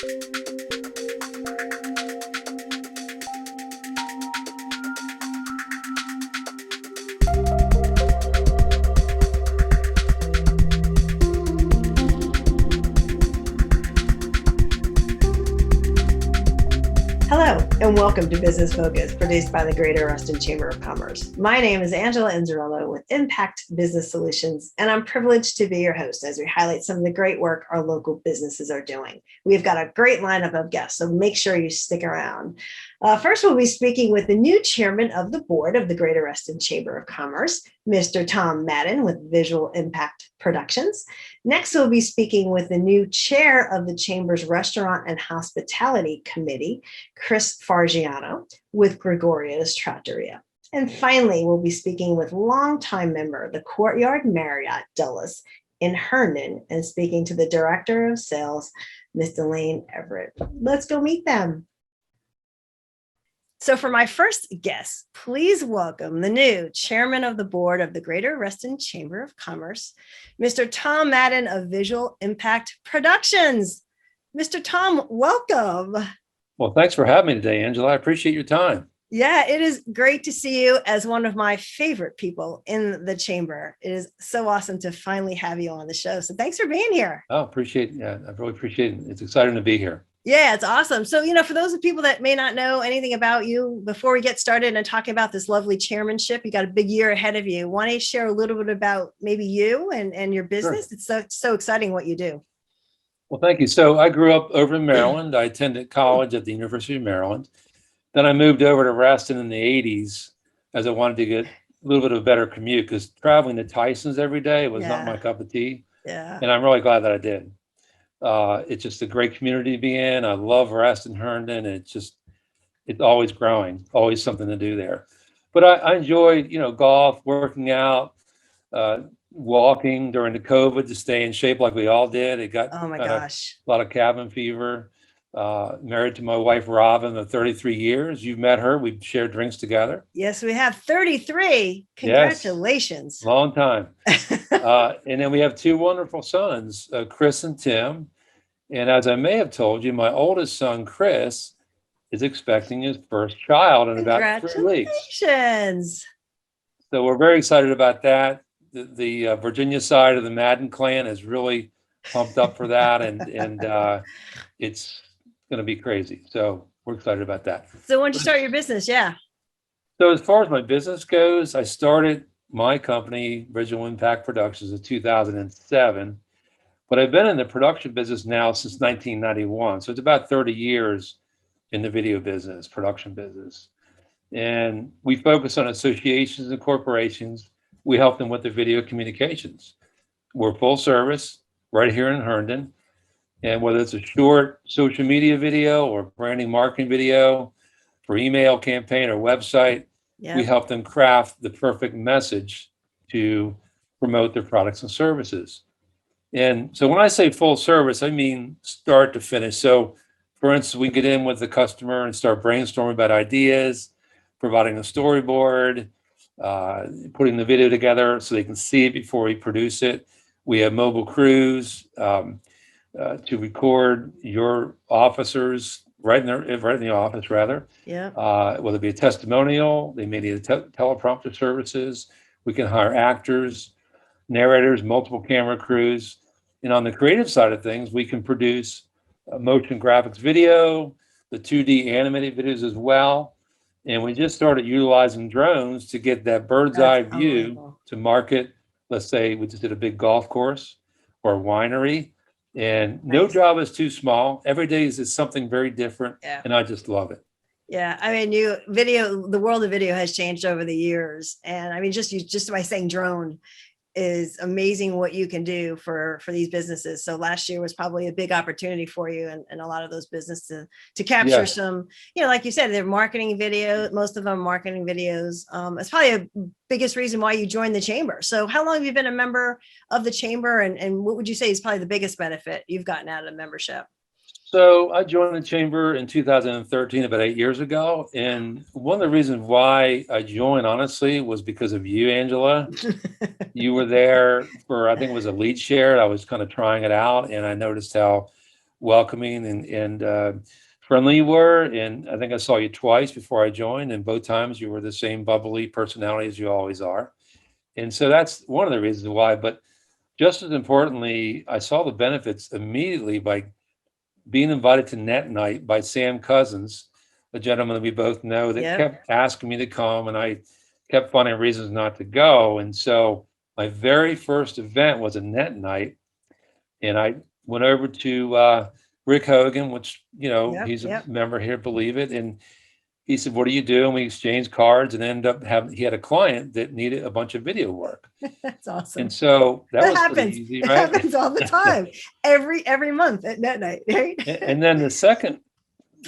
Hello, and welcome to Business Focus, produced by the Greater Ruston Chamber of Commerce. My name is Angela Inzerillo with Impact Business Solutions, and I'm privileged to be your host as we highlight some of the great work our local businesses are doing. We've got a great lineup of guests, so make sure you stick around. First, we'll be speaking with the new chairman of the board of the Greater Ruston Chamber of Commerce, Mr. Tom Madden with Visual Impact Productions. Next, we'll be speaking with the new chair of the Chamber's Restaurant and Hospitality Committee, Chris Fargiano, with Gregorio's Trattoria. And finally, we'll be speaking with longtime member of the Courtyard Marriott Dulles in Herndon and speaking to the Director of Sales, Ms. Delaine Everett. Let's go meet them. So for my first guest, please welcome the new chairman of the board of the Greater Ruston Chamber of Commerce, Mr. Tom Madden of Visual Impact Productions. Mr. Tom, welcome. Well, thanks for having me today, Angela. I appreciate your time. Yeah, it is great to see you as one of my favorite people in the chamber. It is so awesome to finally have you on the show. So thanks for being here. Oh, appreciate it. Yeah, I really appreciate it. It's exciting to be here. Yeah, it's awesome. So, for those of people that may not know anything about you, before we get started and talking about this lovely chairmanship, you got a big year ahead of you. Why don't you share a little bit about maybe you and your business? Sure. It's so exciting what you do. Well, thank you. So I grew up over in Maryland. I attended college at the University of Maryland. Then I moved over to Ruston in the 80s as I wanted to get a little bit of a better commute because traveling to Tyson's every day was not my cup of tea. Yeah. And I'm really glad that I did. It's just a great community to be in. I love Ruston, Herndon. It's always growing, always something to do there. But I enjoy, golf, working out, walking during the COVID to stay in shape like we all did. It got oh my gosh, a lot of cabin fever. Married to my wife, Robin, of 33 years. You've met her. We've shared drinks together. Yes, we have 33. Congratulations. Yes, long time. And then we have two wonderful sons, Chris and Tim. And as I may have told you, my oldest son, Chris, is expecting his first child in about 3 weeks. Congratulations. So we're very excited about that. The Virginia side of the Madden clan is really pumped up for that. And it's going to be crazy. So we're excited about that. So when did you start your business? Yeah. So as far as my business goes, I started my company, Visual Impact Productions, in 2007. But I've been in the production business now since 1991. So it's about 30 years in the video business, production business. And we focus on associations and corporations. We help them with the video communications. We're full service right here in Herndon. And whether it's a short social media video or branding marketing video for email campaign or website, we help them craft the perfect message to promote their products and services. And so when I say full service, I mean start to finish. So for instance, we get in with the customer and start brainstorming about ideas, providing a storyboard, putting the video together so they can see it before we produce it. We have mobile crews to record your officers right in the office, rather. Yeah. Whether it be a testimonial, they may need teleprompter services. We can hire actors, narrators, multiple camera crews. And on the creative side of things, we can produce motion graphics video, the 2D animated videos as well. And we just started utilizing drones to get that bird's eye view to market. Let's say we just did a big golf course or a winery. And no job is too small. Every day is something very different. Yeah. And I just love it. Yeah. I mean, the world of video has changed over the years. And I mean, just by saying drone is amazing what you can do for these businesses. So last year was probably a big opportunity for you and a lot of those businesses to capture some, like you said, they're marketing video, most of them marketing videos. It's probably a biggest reason why you joined the chamber. So how long have you been a member of the chamber and what would you say is probably the biggest benefit you've gotten out of the membership? So I joined the chamber in 2013, about 8 years ago. And one of the reasons why I joined, honestly, was because of you, Angela. You were there for, I think it was a lead share. I was kind of trying it out. And I noticed how welcoming and friendly you were. And I think I saw you twice before I joined, and both times you were the same bubbly personality as you always are. And so that's one of the reasons why. But just as importantly, I saw the benefits immediately by being invited to Net Night by Sam Cousins, a gentleman that we both know, that Yep. kept asking me to come, and I kept finding reasons not to go. And so my very first event was a Net Night, and I went over to Rick Hogan, which, Yep. he's a Yep. member here, believe it. And he said, "What do you do?" And we exchanged cards and ended up he had a client that needed a bunch of video work. That's And awesome. so that That was pretty happens. easy, It right? happens all the time. Every month at Net Night, right? And then the second,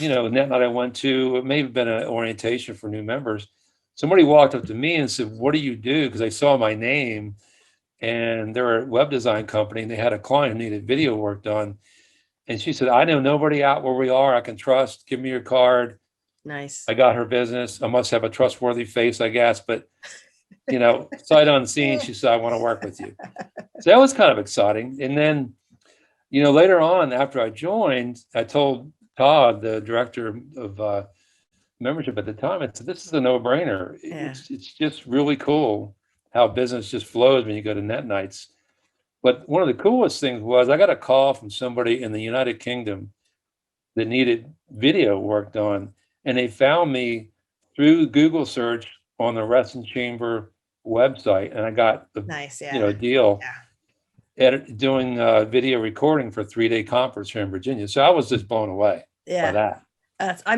net night I went to, it may have been an orientation for new members. Somebody walked up to me and said, "What do you do?" Because I saw my name, and they're a web design company, and they had a client who needed video work done. And she said, "I know nobody out where we are I can trust. Give me your card." Nice. I got her business. I must have a trustworthy face, I guess. But, sight unseen, she said, "I want to work with you." So that was kind of exciting. And then, later on, after I joined, I told Todd, the director of membership at the time, I said, "This is a no-brainer. Yeah. It's just really cool how business just flows when you go to Net Nights." But one of the coolest things was I got a call from somebody in the United Kingdom that needed video work done, and they found me through Google search on the Reston Chamber website, and I got Nice. a Yeah. deal Yeah. doing video recording for a 3-day conference here in Virginia. So I was just blown away by Yeah. that.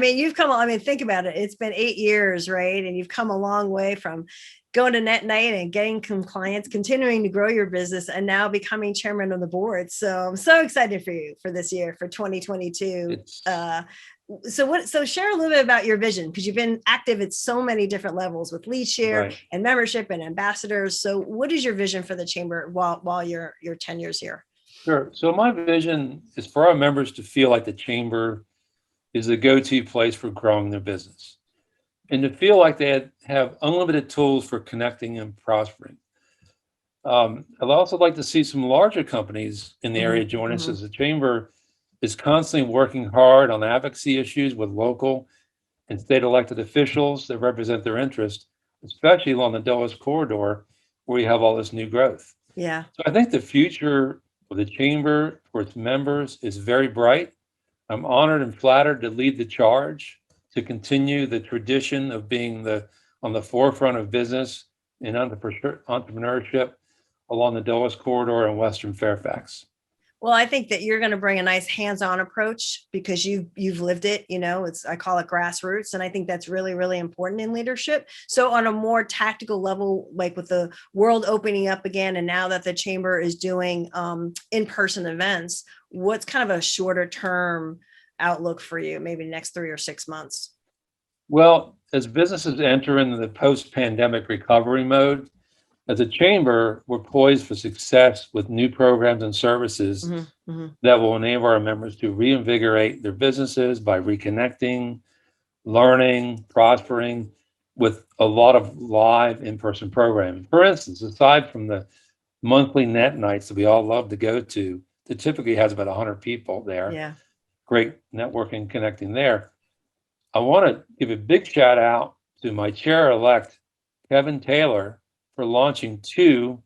You've come, think about it. It's been 8 years, right? And you've come a long way from going to Net Night and getting some clients, continuing to grow your business, and now becoming chairman of the board. So I'm so excited for you for this year, for 2022. So share a little bit about your vision, because you've been active at so many different levels with lead share Right. and membership and ambassadors. So what is your vision for the chamber while your 10 years here? Sure. So my vision is for our members to feel like the chamber is the go-to place for growing their business, and to feel like they have unlimited tools for connecting and prospering. I'd also like to see some larger companies in the area join us, as the chamber is constantly working hard on advocacy issues with local and state elected officials that represent their interest, especially along the Dulles corridor, where we have all this new growth. Yeah. So I think the future of the chamber for its members is very bright. I'm honored and flattered to lead the charge to continue the tradition of being on the forefront of business and entrepreneurship along the Dulles corridor in Western Fairfax. Well, I think that you're going to bring a nice hands-on approach, because you've lived it. I call it grassroots, and I think that's really, really important in leadership. So on a more tactical level, like with the world opening up again, and now that the chamber is doing in-person events, what's kind of a shorter term outlook for you, maybe next 3 or 6 months? Well, as businesses enter into the post-pandemic recovery mode, as a chamber, we're poised for success with new programs and services that will enable our members to reinvigorate their businesses by reconnecting, learning, prospering with a lot of live in-person programming. For instance, aside from the monthly Net Nights that we all love to go to, that typically has about 100 people there. Yeah. Great networking, connecting there. I want to give a big shout out to my chair-elect, Kevin Taylor, for launching 2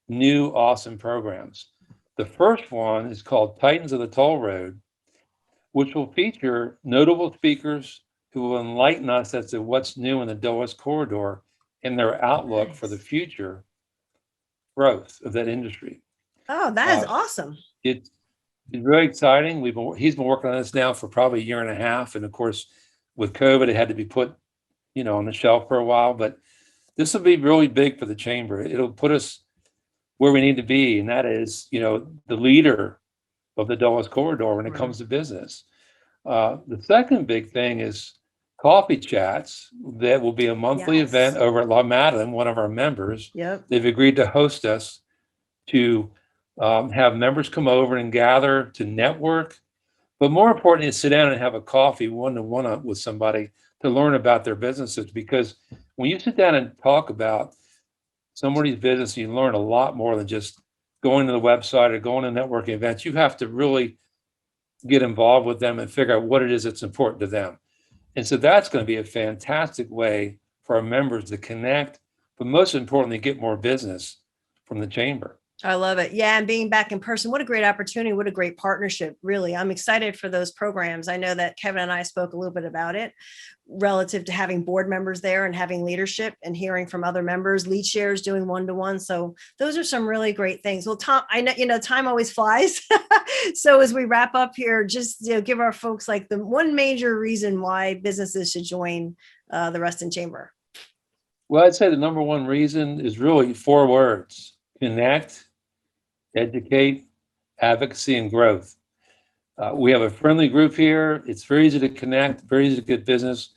new awesome programs. The first one is called Titans of the Toll Road, which will feature notable speakers who will enlighten us as to what's new in the Dulles corridor and their outlook for the future growth of that industry. Oh, that is awesome. It's very exciting. He's been working on this now for probably a year and a half, and of course, with COVID, it had to be put, on the shelf for a while. But this will be really big for the chamber. It'll put us where we need to be, and that is, the leader of the Dulles corridor when it comes to business. The second big thing is coffee chats. That will be a monthly event over at La Madden, one of our members. Yep. They've agreed to host us to have members come over and gather to network, but more importantly, is sit down and have a coffee one-to-one with somebody to learn about their businesses. Because when you sit down and talk about somebody's business, you learn a lot more than just going to the website or going to networking events. You have to really get involved with them and figure out what it is that's important to them. And so that's going to be a fantastic way for our members to connect, but most importantly, get more business from the chamber. I love it. Yeah. And being back in person, what a great opportunity. What a great partnership. Really. I'm excited for those programs. I know that Kevin and I spoke a little bit about it relative to having board members there and having leadership and hearing from other members, lead shares doing one-to-one. So those are some really great things. Well, Tom, I know, time always flies. So as we wrap up here, just give our folks like the one major reason why businesses should join the Reston Chamber. Well, I'd say the number one reason is really 4 words: connect, educate, advocacy, and growth. We have a friendly group here. It's very easy to connect, very easy to get business.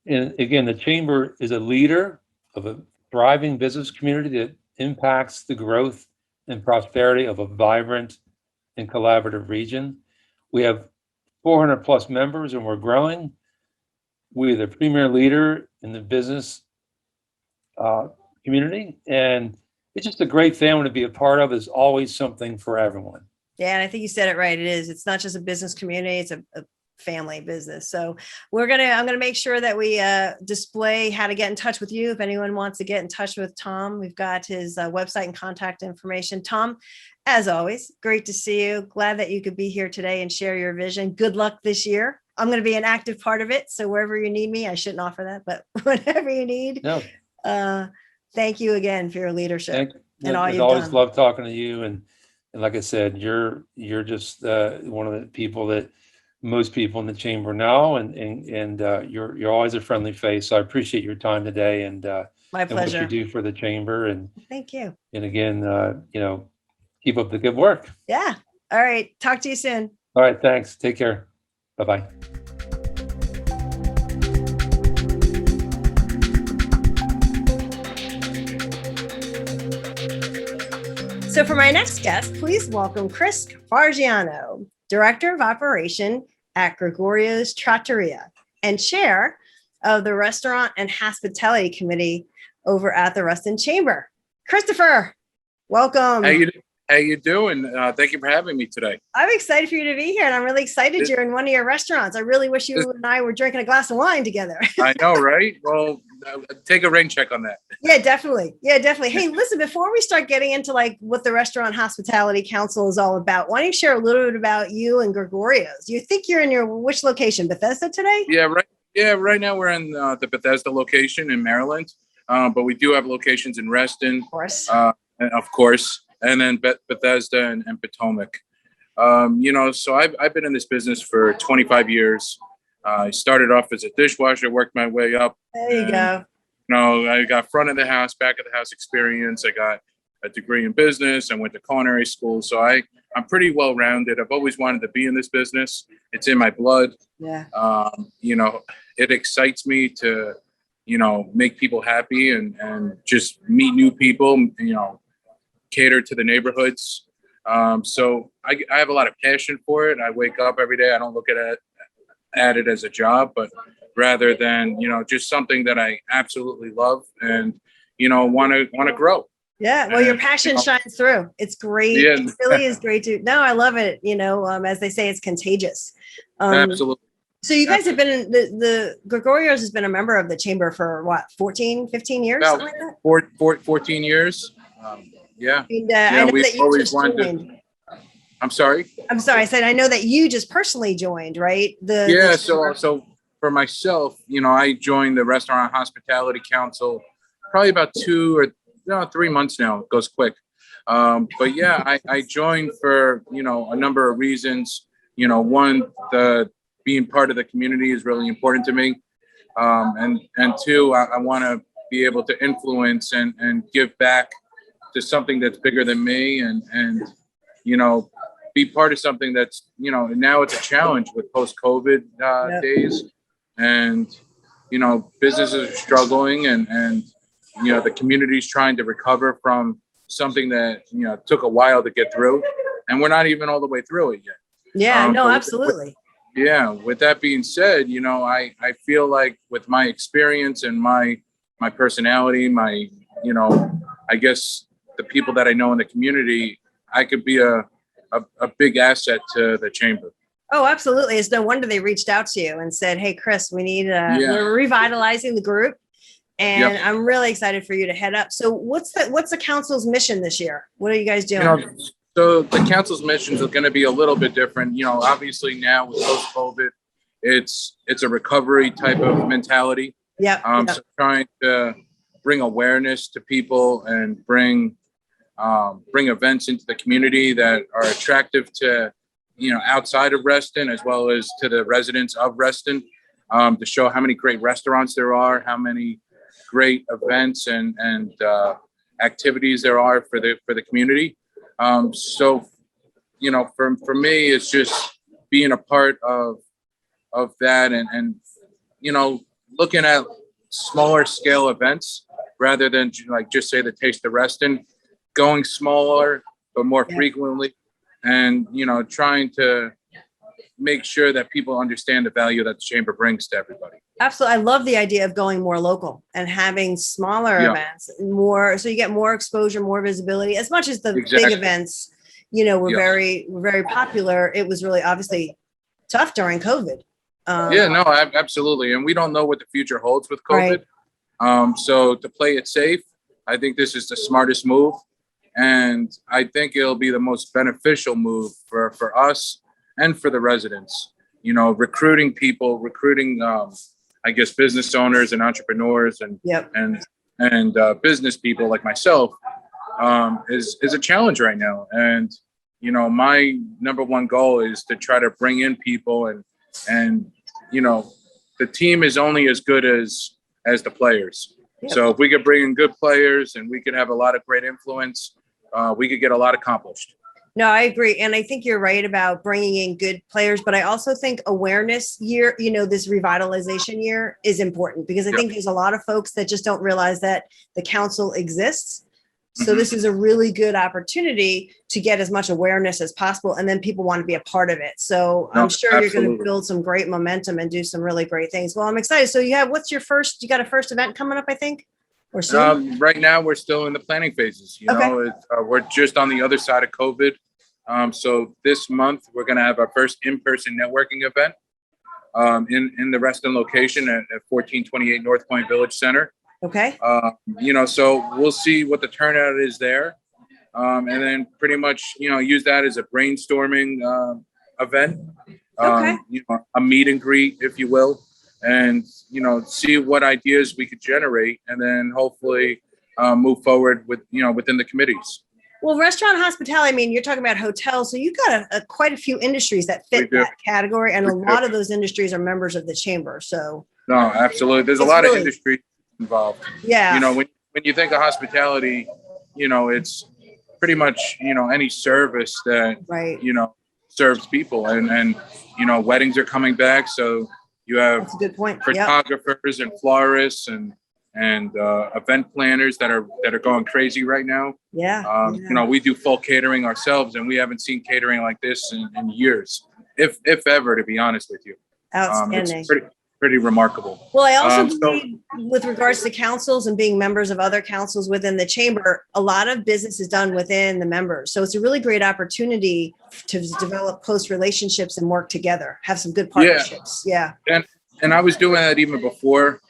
And again, the chamber is a leader of a thriving business community that impacts the growth and prosperity of a vibrant and collaborative region. We have 400 plus members and we're growing. We're the premier leader in the business community, and it's just a great family to be a part of. There's always something for everyone. Yeah, and I think you said it right. It is. It's not just a business community. It's a family business. So I'm going to make sure that we display how to get in touch with you. If anyone wants to get in touch with Tom, we've got his website and contact information. Tom, as always, great to see you. Glad that you could be here today and share your vision. Good luck this year. I'm going to be an active part of it. So wherever you need me, I shouldn't offer that, but whatever you need. No. Thank you again for your leadership and all you've always done. Love talking to you. And like I said, you're just one of the people that most people in the chamber know, and you're always a friendly face. So I appreciate your time today and my pleasure. And what you do for the chamber. And thank you. And again, keep up the good work. Yeah. All right. Talk to you soon. All right. Thanks. Take care. Bye-bye. So for my next guest, please welcome Chris Fargiano, Director of Operation at Gregorio's Trattoria and Chair of the Restaurant and Hospitality Committee over at the Reston Chamber. Christopher, welcome. How you doing? Thank you for having me today. I'm excited for you to be here, and I'm really excited you're in one of your restaurants. I really wish you and I were drinking a glass of wine together. I know, right? Well, take a rain check on that. Yeah, definitely. Hey, listen, before we start getting into like what the Restaurant Hospitality Council is all about, why don't you share a little bit about you and Gregorio's? You think you're in which location, Bethesda today? Yeah, right. Yeah, right now we're in the Bethesda location in Maryland, but we do have locations in Reston, of course, and then Bethesda and Potomac. So I've been in this business for 25 years. I started off as a dishwasher, worked my way up. There you go. I got front of the house, back of the house experience. I got a degree in business. I went to culinary school. So I'm pretty well-rounded. I've always wanted to be in this business. It's in my blood. Yeah. It excites me to, make people happy and just meet new people, cater to the neighborhoods. So I have a lot of passion for it. I wake up every day. I don't look at it as a job, but rather than, just something that I absolutely love and, want to grow. Yeah. Well, your passion shines through. It's great. Yeah. It really is great I love it. As they say, it's contagious. Absolutely. So you guys have been in the Gregorio's has been a member of the chamber for what, 14, 15 years? About like that? 14 years. Yeah. And, I know we've that you always just wanted joined. I'm sorry. I said, I know that you just personally joined, right? So for myself, I joined the Restaurant Hospitality Council probably about 2 or 3 months now. It goes quick. But yeah, I joined for, a number of reasons. One, being part of the community is really important to me. And two, I want to be able to influence and give back to something that's bigger than me and be part of something that's, now it's a challenge with post-COVID days. And, businesses are struggling and the community's trying to recover from something that, took a while to get through. And we're not even all the way through it yet. Yeah, no, absolutely. With that being said, I feel like with my experience and my personality, my, I guess the people that I know in the community, I could be a big asset to the chamber. Oh, absolutely. It's no wonder they reached out to you and said, "Hey, Chris, we need we're revitalizing the group, and I'm really excited for you to head up." So, what's the council's mission this year? What are you guys doing? So the council's missions are going to be a little bit different. Obviously now with post-COVID, it's a recovery type of mentality. So trying to bring awareness to people and bring events into the community that are attractive to outside of Reston as well as to the residents of Reston, to show how many great restaurants there are, how many great events and activities there are for the community. So for me, it's just being a part of that and looking at smaller scale events rather than just say the Taste of Reston, going smaller but more frequently, and trying to make sure that people understand the value that the chamber brings to everybody. Absolutely. I love the idea of going more local and having smaller events, more so you get more exposure, more visibility. As much as the big events, were very popular, it was really obviously tough during COVID. Absolutely. And we don't know what the future holds with COVID. Right. So to play it safe, I think this is the smartest move. And I think it'll be the most beneficial move for us and for the residents, recruiting people, business owners and entrepreneurs and business people like myself, is a challenge right now. And, my number one goal is to try to bring in people and the team is only as good as the players. So if we could bring in good players and we could have a lot of great influence, we could get a lot accomplished. No, I agree. And I think you're right about bringing in good players, but I also think awareness year, this revitalization year is important because I think there's a lot of folks that just don't realize that the council exists. So this is a really good opportunity to get as much awareness as possible. And then people want to be a part of it. So I'm sure you're going to build some great momentum and do some really great things. Well, I'm excited. So you got a first event coming up, I think, or soon? Right now we're still in the planning phases. We're just on the other side of COVID. So this month we're going to have our first in-person networking event in the Reston location at 1428 North Point Village Center. Okay. So we'll see what the turnout is there. And then pretty much, use that as a brainstorming event, a meet and greet, if you will, and, see what ideas we could generate and then hopefully move forward with, within the committees. Well, restaurant hospitality, you're talking about hotels. So you've got quite a few industries that fit that category. And a lot of those industries are members of the chamber. So. No, absolutely. There's a lot of industries involved. Yeah. When you think of hospitality, it's pretty much, any service that, serves people and weddings are coming back. So you have That's a good point. Photographers and florists and event planners that are going crazy right now. We do full catering ourselves and we haven't seen catering like this in years, if ever, to be honest with you. Outstanding. It's pretty remarkable. Well, I also believe with regards to councils and being members of other councils within the chamber, a lot of business is done within the members. So it's a really great opportunity to develop close relationships and work together, have some good partnerships. Yeah. And I was doing that even before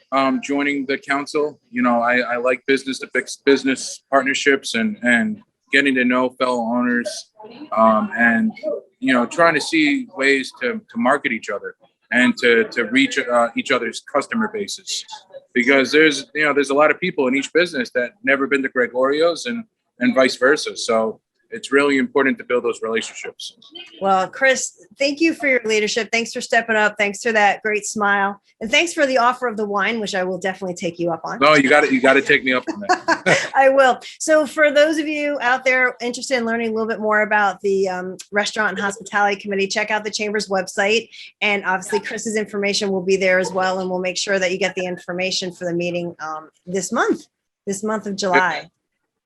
joining the council. I like business to fix business partnerships and getting to know fellow owners and, trying to see ways to market each other and to reach each other's customer bases, because there's a lot of people in each business that never been to Gregorio's and vice versa. So it's really important to build those relationships. Well, Chris, thank you for your leadership. Thanks for stepping up. Thanks for that great smile. And thanks for the offer of the wine, which I will definitely take you up on. No, you got to take me up on that. I will. So for those of you out there interested in learning a little bit more about the Restaurant and Hospitality Committee, check out the Chamber's website. And obviously Chris's information will be there as well. And we'll make sure that you get the information for the meeting this month of July.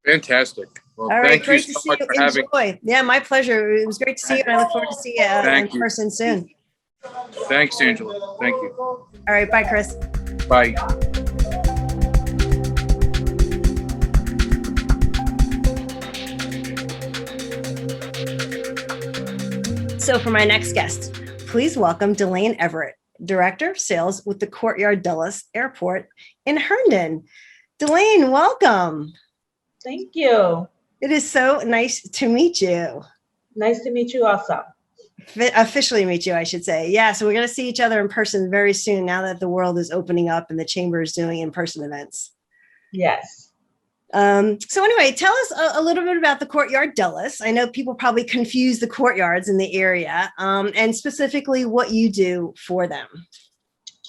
Fantastic. Well, all right, thank you so much for having me. Yeah, my pleasure. It was great to see you, and I look forward to see you in person soon. Thanks, Angela. Thank you. All right, bye, Chris. Bye. So for my next guest, please welcome Delaine Everett, Director of Sales with the Courtyard Dulles Airport in Herndon. Delaine, welcome. Thank you. It is so nice to meet you. Nice to meet you also. Officially meet you, I should say. Yeah, so we're going to see each other in person very soon now that the world is opening up and the chamber is doing in-person events. Yes. So anyway, tell us a little bit about the Courtyard Dulles. I know people probably confuse the courtyards in the area, and specifically what you do for them.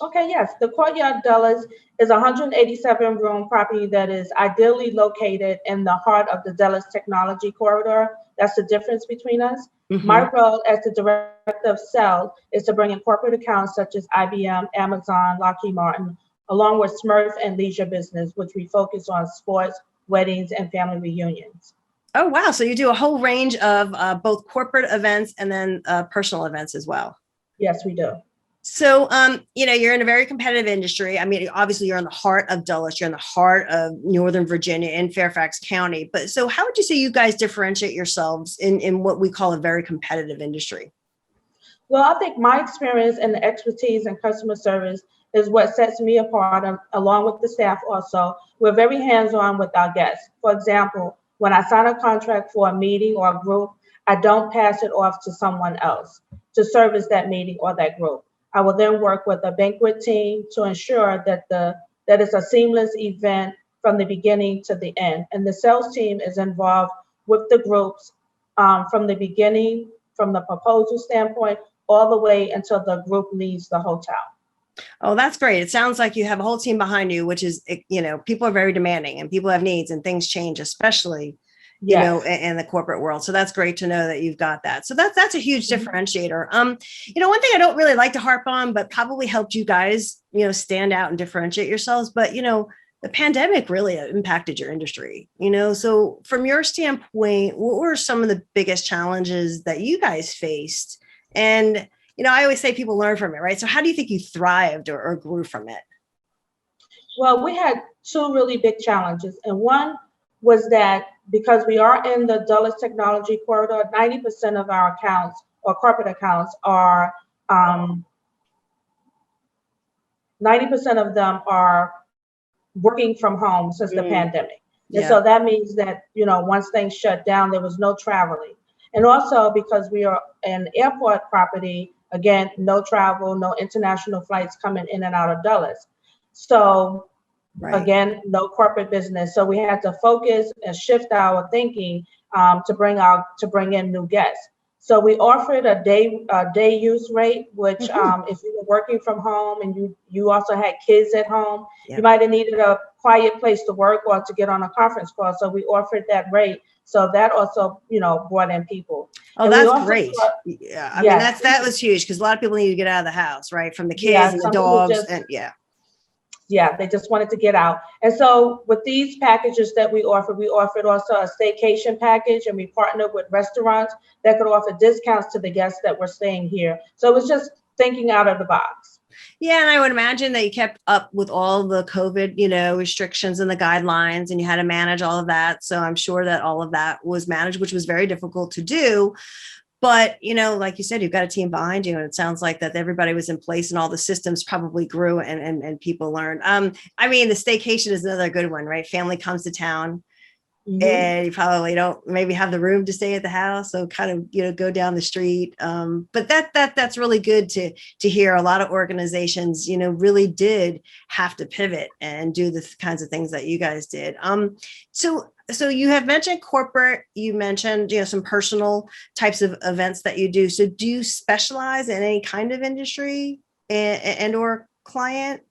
Okay, yes. The Courtyard Dulles is a 187-room property that is ideally located in the heart of the Dulles Technology Corridor. That's the difference between us. Mm-hmm. My role as the Director of Sales is to bring in corporate accounts such as IBM, Amazon, Lockheed Martin, along with Smurf and leisure business, which we focus on sports, weddings, and family reunions. Oh, wow. So you do a whole range of both corporate events and then personal events as well. Yes, we do. So, you're in a very competitive industry. I mean, obviously you're in the heart of Dulles, you're in the heart of Northern Virginia in Fairfax County. But so how would you say you guys differentiate yourselves in what we call a very competitive industry? Well, I think my experience and the expertise in customer service is what sets me apart, along with the staff also. We're very hands-on with our guests. For example, when I sign a contract for a meeting or a group, I don't pass it off to someone else to service that meeting or that group. I will then work with a banquet team to ensure that it's a seamless event from the beginning to the end. And the sales team is involved with the groups from the beginning, from the proposal standpoint, all the way until the group leaves the hotel. Oh, that's great. It sounds like you have a whole team behind you, which is, people are very demanding and people have needs and things change, especially in the corporate world. So that's great to know that you've got that. So that's a huge differentiator. One thing I don't really like to harp on, but probably helped you guys, stand out and differentiate yourselves. But, the pandemic really impacted your industry, so from your standpoint, what were some of the biggest challenges that you guys faced? And, I always say people learn from it, right? So how do you think you thrived or grew from it? Well, we had two really big challenges. And one was that because we are in the Dulles Technology Corridor, 90% of our accounts or corporate accounts are, 90% of them are working from home since the pandemic. And so that means that, once things shut down, there was no traveling. And also because we are an airport property, again, no travel, no international flights coming in and out of Dulles. So again, no corporate business. So we had to focus and shift our thinking to bring in new guests. So we offered a day use rate, which if you were working from home and you also had kids at home, you might have needed a quiet place to work or to get on a conference call. So we offered that rate. So that also, brought in people. Oh, and that's great. I mean, that was huge because a lot of people need to get out of the house, right? From the kids and the dogs they just wanted to get out. And so with these packages that we offered also a staycation package, and we partnered with restaurants that could offer discounts to the guests that were staying here. So it was just thinking out of the box. Yeah, and I would imagine that you kept up with all the COVID, restrictions and the guidelines, and you had to manage all of that. So I'm sure that all of that was managed, which was very difficult to do. But, like you said, you've got a team behind you, and it sounds like that everybody was in place and all the systems probably grew and people learned. I mean, the staycation is another good one, right? Family comes to town and you probably don't maybe have the room to stay at the house. So kind of, go down the street. But that's really good to hear. A lot of organizations, really did have to pivot and do the kinds of things that you guys did. So you have mentioned corporate, you mentioned, some personal types of events that you do. So do you specialize in any kind of industry and or client?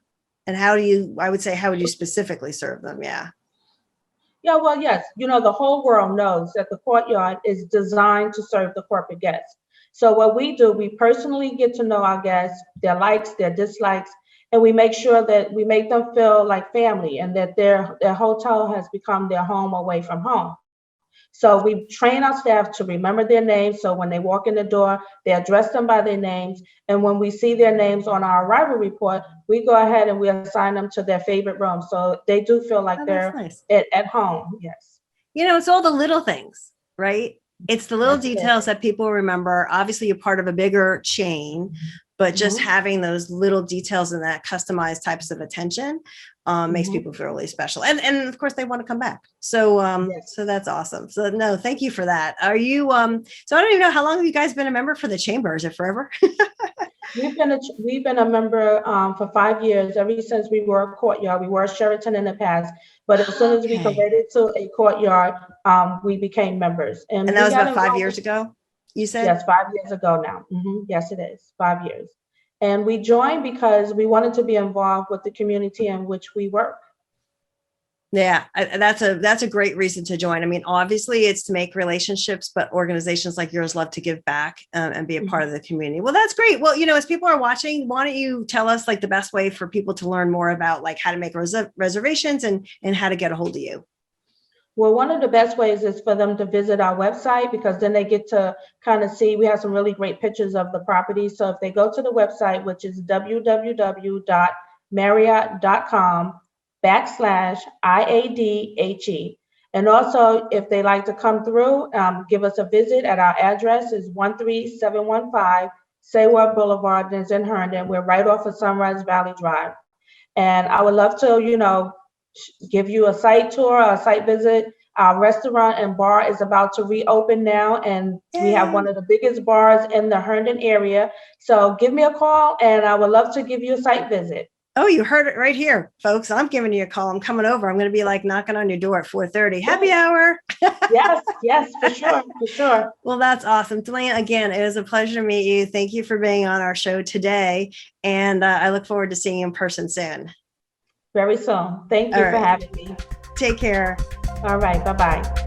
And how would you specifically serve them? Yeah. Yeah, well, yes. The whole world knows that the Courtyard is designed to serve the corporate guests. So what we do, we personally get to know our guests, their likes, their dislikes, and we make sure that we make them feel like family and that their hotel has become their home away from home. So we train our staff to remember their names. So when they walk in the door, they address them by their names. And when we see their names on our arrival report, we go ahead and we assign them to their favorite room. So they do feel like they're nice. at home. Yes. It's all the little things, right? It's the little That's it. details that people remember. Obviously, you're part of a bigger chain, but just having those little details and that customized types of attention makes people feel really special. And of course, they want to come back. So so that's awesome. So no, thank you for that. Are you so I don't even know, how long have you guys been a member for the chamber? Is it forever? We've been a member for 5 years, ever since we were a Courtyard. We were a Sheraton in the past, but as soon as we converted to a Courtyard, we became members. And that was about 5 years ago, you said? Yes, 5 years ago now. Yes, it is 5 years. And we joined because we wanted to be involved with the community in which we work. Yeah, that's a great reason to join. I mean, obviously it's to make relationships, but organizations like yours love to give back and be a part of the community. Well, that's great. Well, as people are watching, why don't you tell us like the best way for people to learn more about like how to make reservations and how to get a hold of you? Well, one of the best ways is for them to visit our website, because then they get to kind of see, we have some really great pictures of the property. So if they go to the website, which is www.marriott.com/IADHE. And also, if they like to come through, give us a visit at our address is 13715 Sayward Boulevard, in Herndon. We're right off of Sunrise Valley Drive. And I would love to, give you a site tour, a site visit. Our restaurant and bar is about to reopen now, and we have one of the biggest bars in the Herndon area. So give me a call, and I would love to give you a site visit. Oh, you heard it right here, folks. I'm giving you a call. I'm coming over. I'm going to be like knocking on your door at 4:30. Happy hour. Yes, for sure. Well, that's awesome. Delaine, again, it was a pleasure to meet you. Thank you for being on our show today. And I look forward to seeing you in person soon. Very soon. Thank you for having me. Take care. All right. Bye-bye.